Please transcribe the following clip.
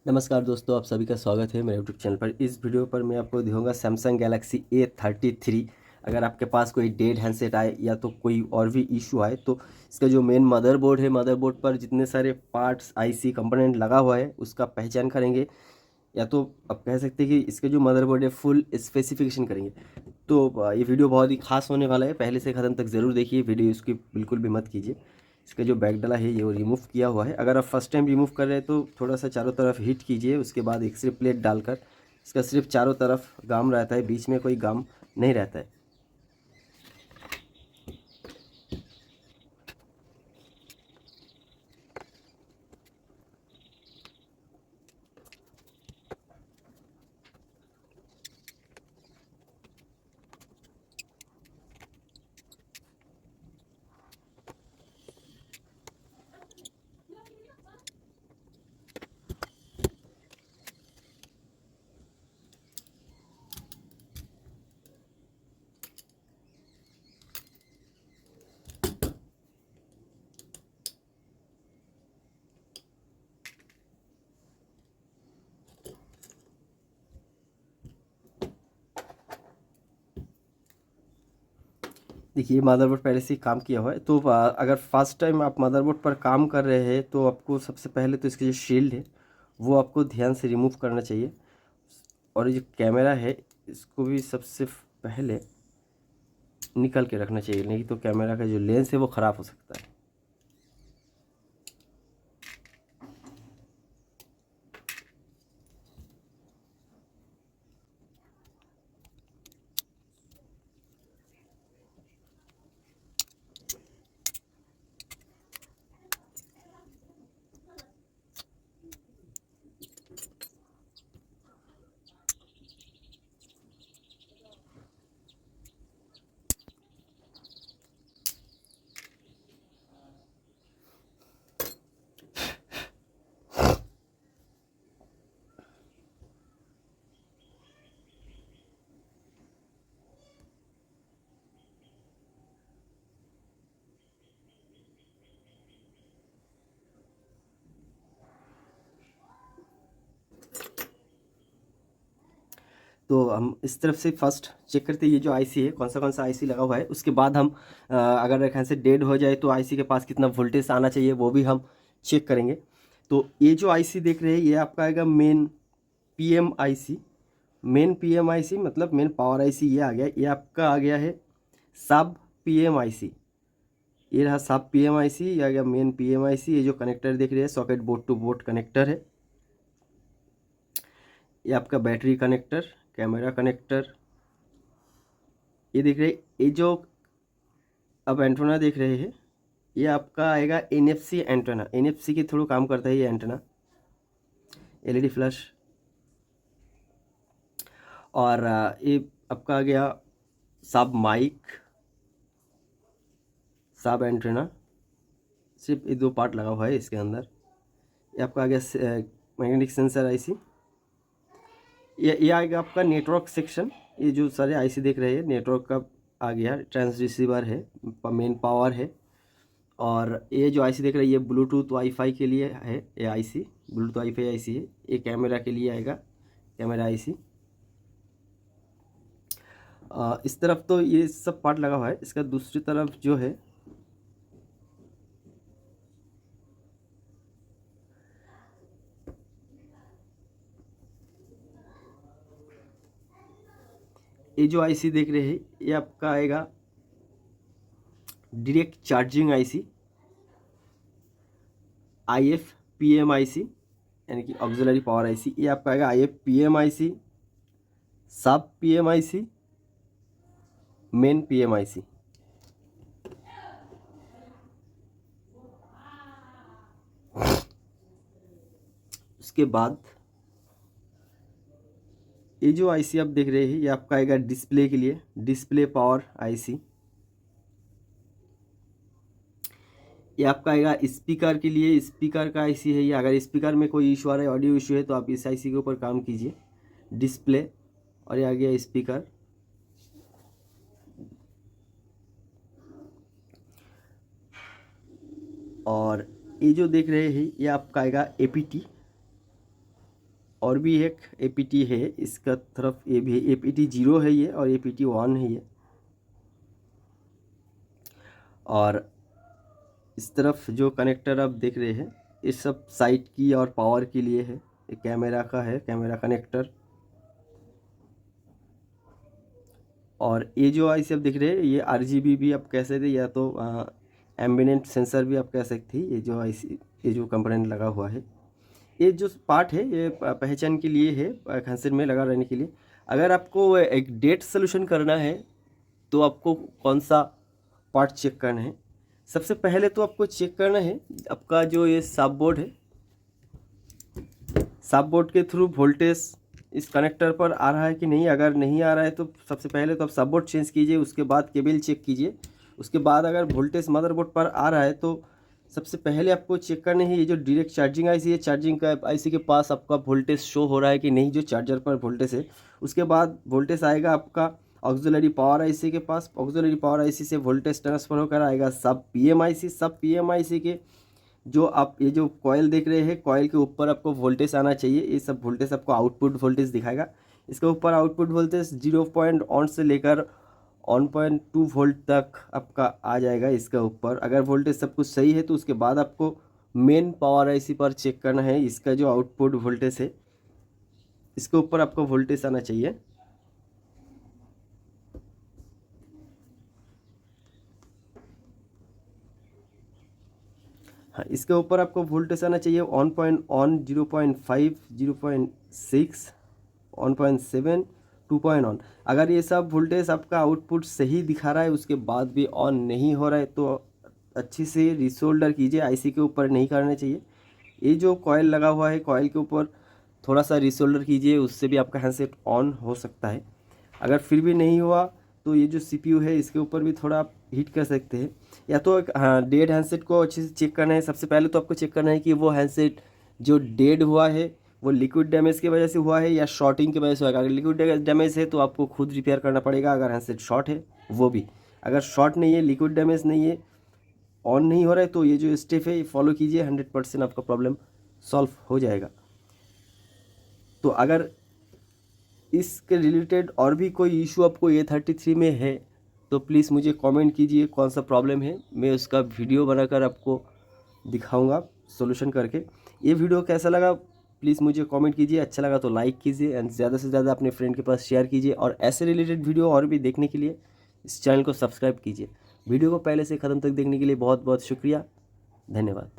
नमस्कार दोस्तों, आप सभी का स्वागत है मेरे यूट्यूब चैनल पर। इस वीडियो पर मैं आपको दिखाऊंगा सैमसंग गैलेक्सी A33। अगर आपके पास कोई डेड हैंडसेट आए या तो कोई और भी इशू आए तो इसका जो मेन मदरबोर्ड है, मदरबोर्ड पर जितने सारे पार्ट्स आईसी कंपोनेंट लगा हुआ है उसका पहचान करेंगे, या तो आप कह सकते हैं कि इसके जो मदरबोर्ड है फुल स्पेसिफिकेशन करेंगे। तो ये वीडियो बहुत ही खास होने वाला है, पहले से ख़त्म तक ज़रूर देखिए वीडियो, इसकी बिल्कुल भी मत कीजिए। इसका जो बैक डला है ये वो रिमूव किया हुआ है। अगर आप फर्स्ट टाइम रिमूव कर रहे हैं तो थोड़ा सा चारों तरफ हीट कीजिए, उसके बाद एक्सरे प्लेट डालकर इसका सिर्फ चारों तरफ गाम रहता है, बीच में कोई गाम नहीं रहता है। देखिए मदरबोर्ड पहले से ही काम किया हुआ है, तो अगर फर्स्ट टाइम आप मदरबोर्ड पर काम कर रहे हैं तो आपको सबसे पहले तो इसकी जो शील्ड है वो आपको ध्यान से रिमूव करना चाहिए। और ये जो कैमरा है इसको भी सबसे पहले निकल के रखना चाहिए, नहीं तो कैमरा का जो लेंस है वो ख़राब हो सकता है। तो हम इस तरफ से फर्स्ट चेक करते हैं ये जो आईसी है कौन सा आईसी लगा हुआ है। उसके बाद हम अगर एक से डेड हो जाए तो आईसी के पास कितना वोल्टेज आना चाहिए वो भी हम चेक करेंगे। तो ये जो आईसी देख रहे हैं ये आपका आएगा main PM IC. Main PM IC मतलब मेन पावर आईसी ये आ गया। ये आपका आ गया है सब पीएम आईसी। ये रहा सब पीएम आईसी, ये आ गया मेन पीएम आईसी। ये जो कनेक्टर देख रहे हैं socket board to board connector है। ये आपका बैटरी कनेक्टर, कैमरा कनेक्टर। ये देख रहे ये जो अब एंटेना देख रहे हैं ये आपका आएगा एनएफसी एंटेना। एनएफसी के थ्रू काम करता है ये एंटेना, एलईडी फ्लैश। और ये आपका आ गया सब माइक, सब एंटेना। सिर्फ ये दो पार्ट लगा हुआ है इसके अंदर। ये आपका आ गया मैग्नेटिक सेंसर आईसी। ये आएगा आपका नेटवर्क सेक्शन। ये जो सारे आईसी देख रहे हैं नेटवर्क का आ गया। ट्रांस रिसीवर है, मेन पावर है। और ये जो आईसी देख रहे हैं ये ब्लूटूथ वाईफाई के लिए है। ये आईसी ब्लूटूथ वाईफाई आईसी है। ये कैमरा के लिए आएगा, कैमरा आईसी। इस तरफ तो ये सब पार्ट लगा हुआ है। इसका दूसरी तरफ जो है ये जो आईसी देख रहे हैं ये आपका आएगा direct charging IC, IF PM IC, यानी कि ऑक्सिलरी पावर आईसी। ये आपका आएगा IF PM आईसी, सब PM IC, main PM IC. उसके बाद ये जो आईसी आप देख रहे हैं ये आपका आएगा डिस्प्ले के लिए, डिस्प्ले पावर आईसी। ये आपका आएगा स्पीकर के लिए, स्पीकर का आईसी है ये। अगर स्पीकर में कोई इशू आ रहा है, ऑडियो इशू है, तो आप इस आईसी के ऊपर काम कीजिए। डिस्प्ले, और ये आ गया स्पीकर। और ये जो देख रहे हैं ये आपका आएगा एपीटी, और भी एक APT है, इसका तरफ ये भी APT 0 है ये, और APT 1 है ये। और इस तरफ जो कनेक्टर आप देख रहे हैं ये सब साइट की और पावर के लिए है। ये कैमरा का है, कैमरा कनेक्टर। और ये जो IC आप दिख रहे हैं ये RGB भी आप कह सकते, या तो एम्बिएंट सेंसर भी आप कह सकते हैं। ये जो IC, ये जो कंपोनेंट लगा हुआ है, ये जो पार्ट है ये पहचान के लिए है, हैंडसेट में लगा रहने के लिए। अगर आपको एक डेट सोल्यूशन करना है तो आपको कौन सा पार्ट चेक करना है? सबसे पहले तो आपको चेक करना है आपका जो ये सब बोर्ड है, सब बोर्ड के थ्रू वोल्टेज इस कनेक्टर पर आ रहा है कि नहीं। अगर नहीं आ रहा है तो सबसे पहले तो आप सब बोर्ड चेंज कीजिए, उसके बाद केबल चेक कीजिए। उसके बाद अगर वोल्टेज मदरबोर्ड पर आ रहा है तो सबसे पहले आपको चेक करना है ये जो डायरेक्ट चार्जिंग IC है, चार्जिंग का IC के पास आपका वोल्टेज शो हो रहा है कि नहीं, जो चार्जर पर वोल्टेज है। उसके बाद वोल्टेज आएगा आपका ऑक्सिलरी पावर IC के पास, ऑक्सिलरी पावर IC से वोल्टेज ट्रांसफर होकर आएगा सब PMIC, सब PMIC के जो आप ये जो कॉयल देख रहे हैं, कॉयल के ऊपर आपको वोल्टेज आना चाहिए। ये सब वोल्टेज आपको आउटपुट वोल्टेज दिखाएगा। इसके ऊपर आउटपुट वोल्टेज 0.1 से लेकर 1.2 वोल्ट तक आपका आ जाएगा। इसके ऊपर अगर वोल्टेज सब कुछ सही है तो उसके बाद आपको मेन पावर IC पर चेक करना है। इसका जो आउटपुट वोल्टेज है इसके ऊपर आपको वोल्टेज आना चाहिए। हाँ, इसके ऊपर आपको वोल्टेज आना चाहिए 1.1, 0.5, 0.6, 1.7, 2.1। अगर ये सब वोल्टेज आपका आउटपुट सही दिखा रहा है उसके बाद भी ऑन नहीं हो रहा है तो अच्छी से रिसोल्डर कीजिए। IC के ऊपर नहीं करना चाहिए। ये जो कॉयल लगा हुआ है, कॉयल के ऊपर थोड़ा सा रिसोल्डर कीजिए, उससे भी आपका हैंडसेट ऑन हो सकता है। अगर फिर भी नहीं हुआ तो ये जो CPU है इसके ऊपर भी थोड़ा आप हीट कर सकते हैं। या तो हाँ, डेड हैंडसेट को अच्छे से चेक करना है। सबसे पहले तो आपको चेक करना है कि वो हैंडसेट जो डेड हुआ है वो लिक्विड डैमेज की वजह से हुआ है या शॉर्टिंग की वजह से हुआ है। अगर लिक्विड डैमेज है तो आपको खुद रिपेयर करना पड़ेगा। अगर हैंडसेट शॉर्ट है वो भी, अगर शॉर्ट नहीं है, लिक्विड डैमेज नहीं है, ऑन नहीं हो रहा है तो ये जो स्टेप है ये फॉलो कीजिए, 100% आपका प्रॉब्लम सॉल्व हो जाएगा। तो अगर इसके रिलेटेड और भी कोई इशू आपको A33 में है तो प्लीज़ मुझे कमेंट कीजिए कौन सा प्रॉब्लम है। मैं उसका वीडियो बनाकर आपको दिखाऊंगा सॉल्यूशन करके। ये वीडियो कैसा लगा प्लीज़ मुझे कमेंट कीजिए। अच्छा लगा तो लाइक कीजिए एंड ज़्यादा से ज़्यादा अपने फ्रेंड के पास शेयर कीजिए। और ऐसे रिलेटेड वीडियो और भी देखने के लिए इस चैनल को सब्सक्राइब कीजिए। वीडियो को पहले से ख़त्म तक देखने के लिए बहुत बहुत शुक्रिया, धन्यवाद।